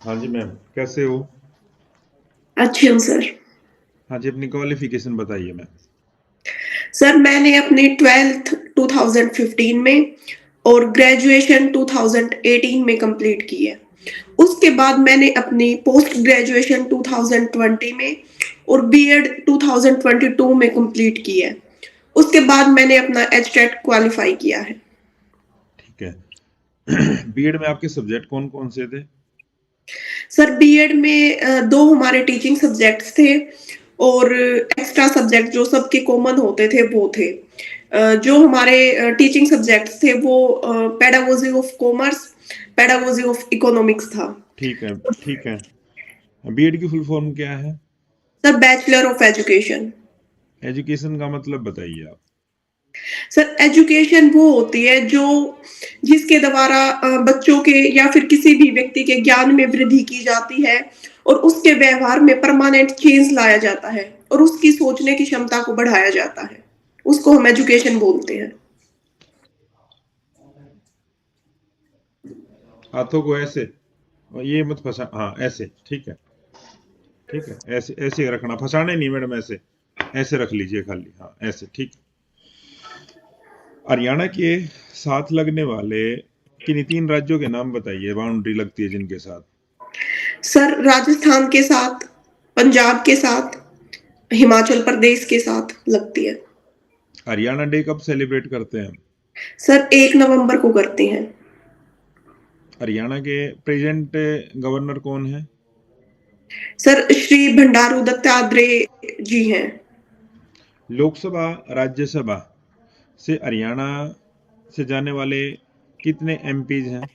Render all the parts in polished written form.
हाँ जी मैम, कैसे हो? अच्छी हूँ सर। हाँ जी, अपनी क्वालिफिकेशन बताइए मैम। सर मैंने अपनी 12th 2015 में और ग्रेजुएशन 2018 में कंप्लीट की है। उसके बाद मैंने अपनी पोस्ट ग्रेजुएशन 2020 में और बीएड 2022 में कंप्लीट की है। उसके बाद मैंने अपना एचटेट क्वालिफाई किया है। ठीक है। बीएड में आपके सब्जेक्ट कौन कौन से थे? सर बीएड में दो हमारे टीचिंग सब्जेक्ट्स थे और एक्स्ट्रा सब्जेक्ट जो सबके कॉमन होते थे वो थे। जो हमारे टीचिंग सब्जेक्ट्स थे वो pedagogy of commerce, pedagogy of economics था। ठीक है, ठीक है। बीएड की फुल फॉर्म क्या है? Sir bachelor of education. Education का मतलब बताइए आप। सर एजुकेशन वो होती है जो जिसके द्वारा बच्चों के या फिर किसी भी व्यक्ति के ज्ञान में वृद्धि की जाती है और उसके व्यवहार में परमानेंट चेंज लाया जाता है और उसकी सोचने की क्षमता को बढ़ाया जाता है। उसको हम एजुकेशन बोलते हैं। हाथों को ऐसे, और ये मत फंसा, हाँ ऐसे, ठीक है। ठीक है, ऐसे ऐसे रखना, फंसाने नहीं मैडम, ऐसे ऐसे रख लीजिए खाली, हाँ ऐसे, ठीक। हरियाणा के साथ लगने वाले किन्हीं तीन राज्यों के नाम बताइए, बाउंड्री लगती है जिनके साथ। सर राजस्थान के साथ, पंजाब के साथ, हिमाचल प्रदेश के साथ लगती है। हरियाणा डे कब सेलिब्रेट करते हैं हम? सर 1 नवंबर को करते हैं। हरियाणा के प्रेजेंट गवर्नर कौन है? सर श्री भंडारू दत्तात्रेय जी हैं। लोकसभा, राज्यसभा से हरियाणा से जाने वाले कितने एमपीज हैं?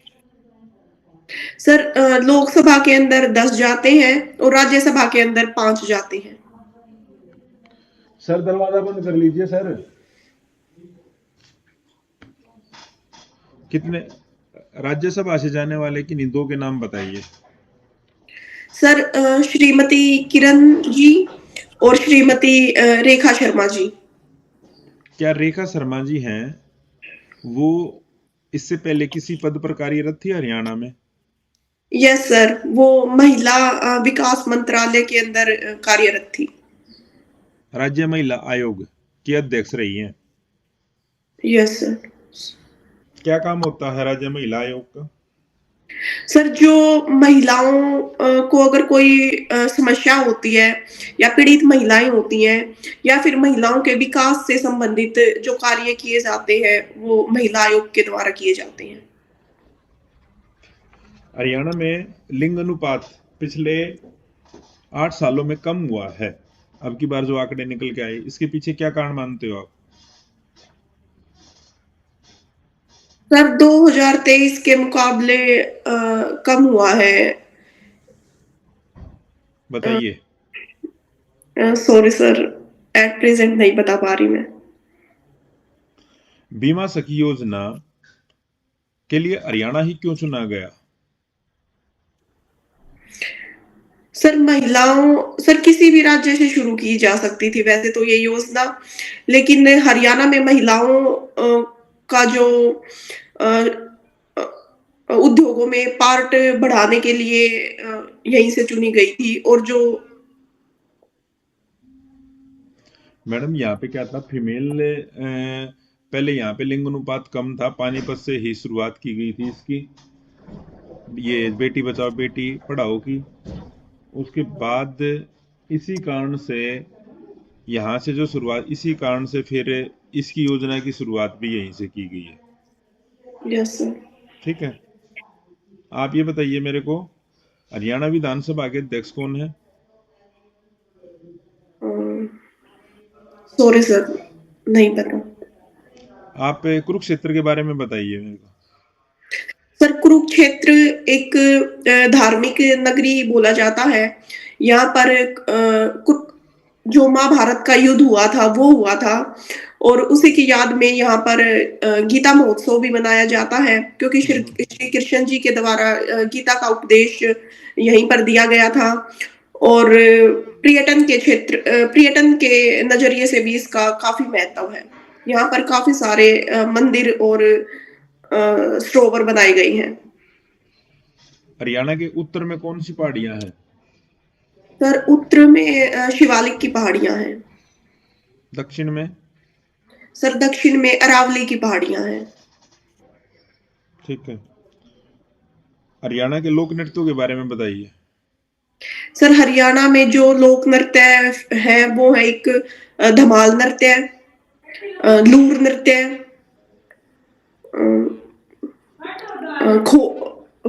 सर लोकसभा के अंदर 10 जाते हैं और राज्यसभा के अंदर 5 जाते हैं। सर दरवाजा बंद कर लीजिए सर। कितने राज्यसभा से जाने वाले किन्हीं दो के नाम बताइए। सर श्रीमती किरण जी और श्रीमती रेखा शर्मा जी। क्या रेखा शर्मा जी हैं वो इससे पहले किसी पद पर कार्यरत थी हरियाणा में? यस सर, वो महिला विकास मंत्रालय के अंदर कार्यरत थी। राज्य महिला आयोग की अध्यक्ष रही हैं। Yes sir. क्या काम होता है राज्य महिला आयोग का? सर जो महिलाओं को अगर कोई समस्या होती है या पीड़ित महिलाएं होती हैं या फिर महिलाओं के विकास से संबंधित जो कार्य किए जाते हैं वो महिला आयोग के द्वारा किए जाते हैं। हरियाणा में लिंग अनुपात पिछले 8 सालों में कम हुआ है। अब की बार जो आंकड़े निकल के आए, इसके पीछे क्या कारण मानते हो आप? सर 2023 के मुकाबले कम हुआ है। बताइए। सॉरी सर, एट प्रेजेंट नहीं बता पा रही मैं। बीमा सखी योजना के लिए हरियाणा ही क्यों चुना गया? सर किसी भी राज्य से शुरू की जा सकती थी वैसे तो ये योजना, लेकिन हरियाणा में महिलाओं का जो अ, उद्योगों में पार्ट बढ़ाने के लिए यहीं से चुनी गई थी और जो मैडम यहाँ पे क्या था, फीमेल पहले यहाँ पे लिंग अनुपात कम था, पानीपत से ही शुरुआत की गई थी इसकी, ये बेटी बचाओ बेटी पढ़ाओ की। उसके बाद इसी कारण से यहाँ से जो शुरुआत, इसी कारण से फिर इसकी योजना की शुरुआत भी यहीं से की गई है। Yes sir. ठीक है। आप ये बताइए मेरे को, हरियाणा विधानसभा के अध्यक्ष कौन है? सॉरी सर, नहीं पता। आप कुरुक्षेत्र के बारे में बताइए मेरे को। सर कुरुक्षेत्र एक धार्मिक नगरी बोला जाता है। यहाँ पर जो महाभारत का युद्ध हुआ था वो हुआ था और उसी की याद में यहाँ पर गीता महोत्सव भी मनाया जाता है क्योंकि श्री कृष्ण जी के द्वारा गीता का उपदेश यहीं पर दिया गया था। और पर्यटन के नजरिए से भी इसका काफी महत्व है। यहाँ पर काफी सारे मंदिर और सरोवर बनाई गई हैं। हरियाणा के उत्तर में कौन सी पहाड़ियां हैं? सर उत्तर में शिवालिक की पहाड़ियां हैं। दक्षिण में? सर दक्षिण में अरावली की पहाड़ियां हैं। ठीक है। हरियाणा के लोक नृत्यों के बारे में बताइए। सर हरियाणा में जो लोक नृत्य है वो है एक धमाल नृत्य, लूर नृत्य, अ,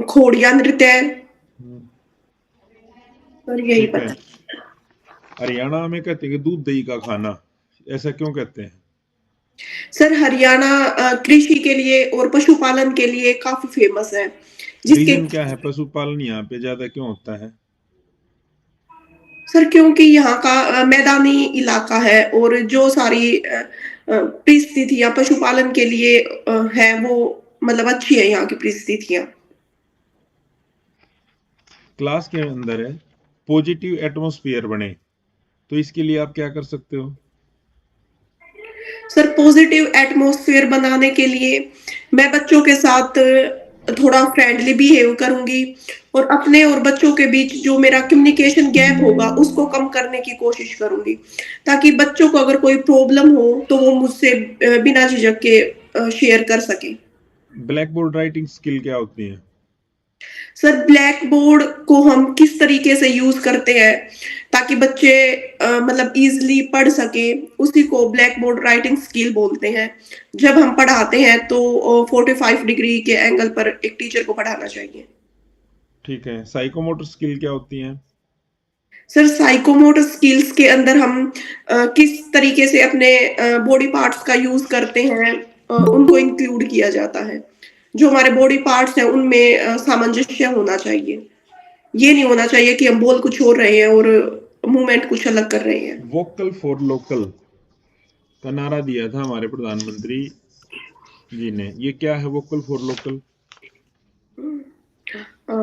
खोड़िया नृत्य। हम्म, सर यही ठीक है। पता। हरियाणा में कहते हैं कि दूध दही का खाना, ऐसा क्यों कहते हैं? सर हरियाणा कृषि के लिए और पशुपालन के लिए काफी फेमस है, जिसके रीजन क्या है, पशुपालन यहाँ पे ज्यादा क्यों होता है? सर क्योंकि यहाँ का मैदानी इलाका है और जो सारी परिस्थितियां पशुपालन के लिए है वो मतलब अच्छी है यहाँ की परिस्थितियां। क्लास के अंदर है पॉजिटिव एटमॉस्फेयर बने, तो इसके लिए आप क्या कर सकते हो? सर पॉजिटिव एटमॉस्फेयर बनाने के लिए मैं बच्चों के साथ थोड़ा फ्रेंडली बिहेव करूंगी और अपने और बच्चों के बीच जो मेरा कम्युनिकेशन गैप होगा उसको कम करने की कोशिश करूंगी, ताकि बच्चों को अगर कोई प्रॉब्लम हो तो वो मुझसे बिना झिझक के शेयर कर सके। ब्लैक बोर्ड राइटिंग स्किल क्या होती है? सर ब्लैक बोर्ड को हम किस तरीके से यूज करते हैं ताकि बच्चे मतलब इजीली पढ़ सके, उसी को ब्लैक बोर्ड राइटिंग स्किल बोलते हैं। जब हम पढ़ाते हैं तो 45 डिग्री के एंगल पर एक टीचर को पढ़ाना चाहिए। ठीक है। साइकोमोटर स्किल क्या होती है? सर साइकोमोटर स्किल्स के अंदर हम किस तरीके से अपने बॉडी पार्ट्स का यूज करते हैं उनको इंक्लूड किया जाता है। जो हमारे बॉडी पार्ट्स हैं उनमें सामंजस्य होना चाहिए। ये नहीं होना चाहिए कि हम बोल कुछ और रहे हैं और मूवमेंट कुछ अलग कर रहे हैं। वोकल फॉर लोकल का नारा दिया था हमारे प्रधानमंत्री जी ने, ये क्या है vocal for local?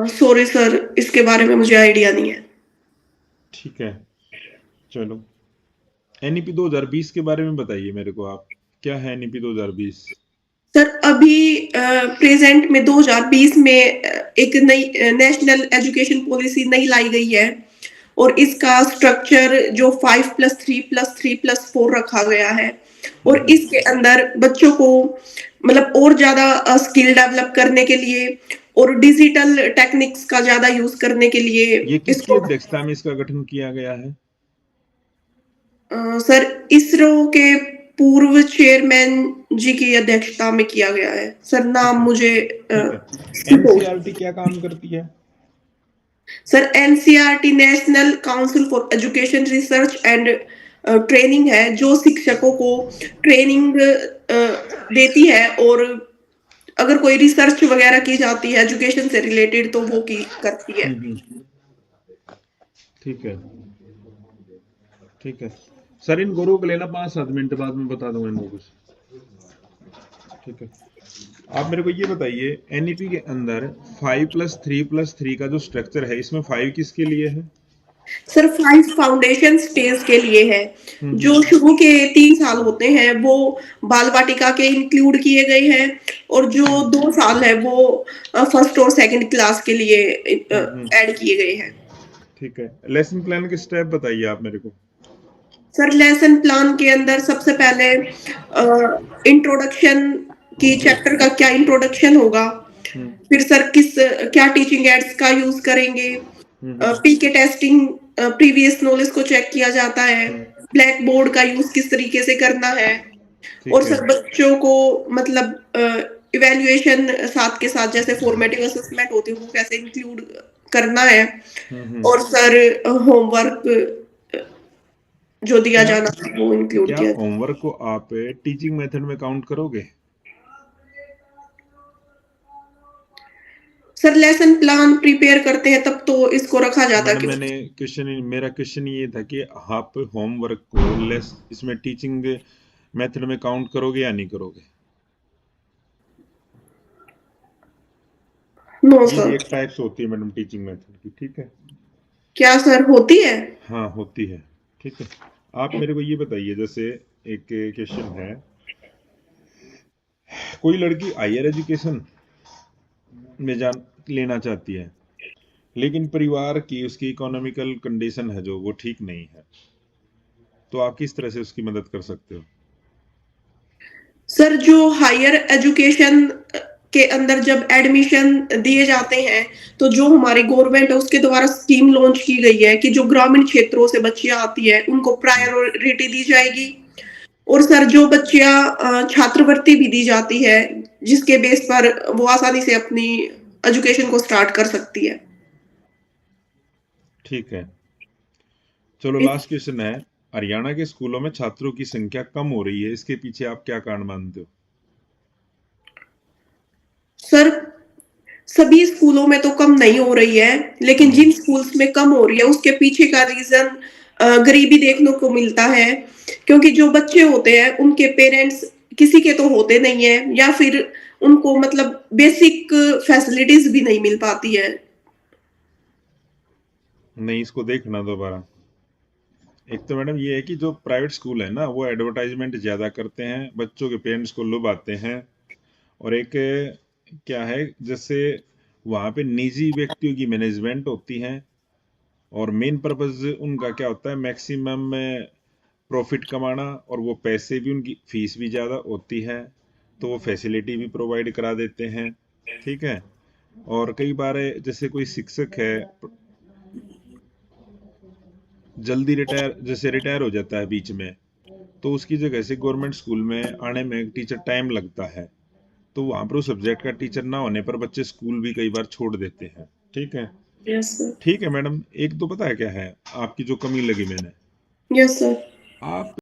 Sorry sir, इसके बारे में मुझे आइडिया नहीं है। ठीक है, चलो। एनईपी 2020 के बारे में बताइए मेरे को आप, क्या है एनईपी 2020? सर अभी प्रेजेंट में 2020 में एक नई नेशनल एजुकेशन पॉलिसी नई लाई गई है और इसका स्ट्रक्चर जो 5+3+3+4 रखा गया है और इसके अंदर बच्चों को मतलब और ज्यादा स्किल डेवलप करने के लिए और डिजिटल टेक्निक्स का ज्यादा यूज करने के लिए ये किसकी इसको अध्यक्षता में इसका गठन किया गया है? सर इसरो के पूर्व चेयरमैन जी की अध्यक्षता में किया गया है। सर ठीक नाम है। मुझे ठीक है। इसकी पोस्ट। एनसीईआरटी क्या काम करती है? Sir NCERT national council for education research and training है जो शिक्षकों को ट्रेनिंग देती है और अगर कोई रिसर्च वगैरह की जाती है एजुकेशन से रिलेटेड तो वो की करती है। ठीक है। ठीक है सर, इन गुरु को लेना 5-7 मिनट बाद में बता दूंगा इनको कुछ। ठीक है। आप मेरे को ये बताइए, एनईपी के अंदर 5+3+3 का जो स्ट्रक्चर है, इसमें 5 किसके लिए है? सर 5 फाउंडेशन स्टेज के लिए है। हम्म। जो शुरू के 3 साल होते हैं वो बाल वाटिका के इंक्लूड किए गए हैं और जो 2 साल है वो फर्स्ट और सेकंड क्लास के लिए ऐड किए गए हैं। ठीक है। लेसन प्लान के स्टेप बताइए आप मेरे को। सर लेसन प्लान के अंदर सबसे पहले इंट्रोडक्शन की चैप्टर का क्या इंट्रोडक्शन होगा, फिर सर किस क्या टीचिंग एड्स का यूज करेंगे, पीके टेस्टिंग प्रीवियस नॉलेज को चेक किया जाता है, ब्लैक बोर्ड का यूज किस तरीके से करना है और ठीक है। सर बच्चों को मतलब इवेल्युएशन साथ के साथ जैसे फॉर्मेटिव असेसमेंट होती है वो कैसे इंक्लूड करना है और सर होमवर्क जो दिया क्या जाना है वो इंक्लूड क्या किया। होमवर्क को आप टीचिंग मेथड में काउंट करोगे? सर लेसन प्लान प्रिपेयर करते हैं तब तो इसको रखा जाता है मैडम, कि मेरा क्वेश्चन ये था कि आप होमवर्क को लेस इसमें टीचिंग मेथड में काउंट करोगे या नहीं करोगे? नो ये सर। एक टाइप्स होती है मैडम टीचिंग मेथड की, ठीक है? क्या सर होती है? हाँ, होती है। ठीक है। आप मेरे को ये बताइए, जैसे एक क्वेश्चन है, कोई लड़की हायर एजुकेशन में जान लेना चाहती है, लेकिन परिवार की उसकी इकोनॉमिकल कंडीशन है जो वो ठीक नहीं है, तो आप किस तरह से उसकी मदद कर सकते हो? सर जो हायर एजुकेशन के अंदर जब एडमिशन दिए जाते हैं, तो जो हमारी गवर्नमेंट है उसके द्वारा स्कीम लॉन्च की गई है कि जो ग्रामीण क्षेत्रों से बच्चियां आती है उनको हम्म, प्रायोरिटी दी जाएगी। और सर जो बच्चियां छात्रवृत्ति भी दी जाती है, जिसके बेस पर वो आसानी से अपनी एजुकेशन को स्टार्ट कर सकती है। ठीक है। चलो लास्ट क्वेश्चन है, हरियाणा के स्कूलों में छात्रों की संख्या कम हो रही है, इसके पीछे आप क्या कारण मानते हो? सर सभी स्कूलों में तो कम नहीं हो रही है, लेकिन हम्म, जिन स्कूल्स में कम हो रही है उसके पीछे का रीजन गरीबी देखने को मिलता है। क्योंकि जो बच्चे होते हैं उनके पेरेंट्स किसी के तो होते नहीं है, या फिर उनको मतलब बेसिक फैसिलिटीज भी नहीं मिल पाती है। नहीं, इसको देखना दोबारा। एक तो मैडम ये है कि जो प्राइवेट स्कूल है ना वो एडवर्टाइजमेंट ज़्यादा करते हैं, बच्चों के पेरेंट्स को लुभाते हैं। और एक क्या है, जैसे वहाँ पे निजी व्यक्तियों की मैनेजमेंट होती है, और मेन पर्पस उनका क्या होता है, मैक्सिमम प्रॉफिट कमाना, और वो पैसे भी उनकी फीस भी ज़्यादा होती है, तो वो फैसिलिटी भी प्रोवाइड करा देते हैं। ठीक है। और कई बार जैसे कोई शिक्षक है जल्दी रिटायर, जैसे रिटायर हो जाता है बीच में, तो उसकी जगह से गवर्नमेंट स्कूल में आने में टीचर टाइम लगता है, तो वहाँ पर उस सब्जेक्ट का टीचर ना होने पर बच्चे स्कूल भी कई बार छोड़ देते हैं। ठीक है। Yes sir. ठीक है मैडम, एक तो पता है क्या है आपकी जो कमी लगी मैंने, यस सर। आप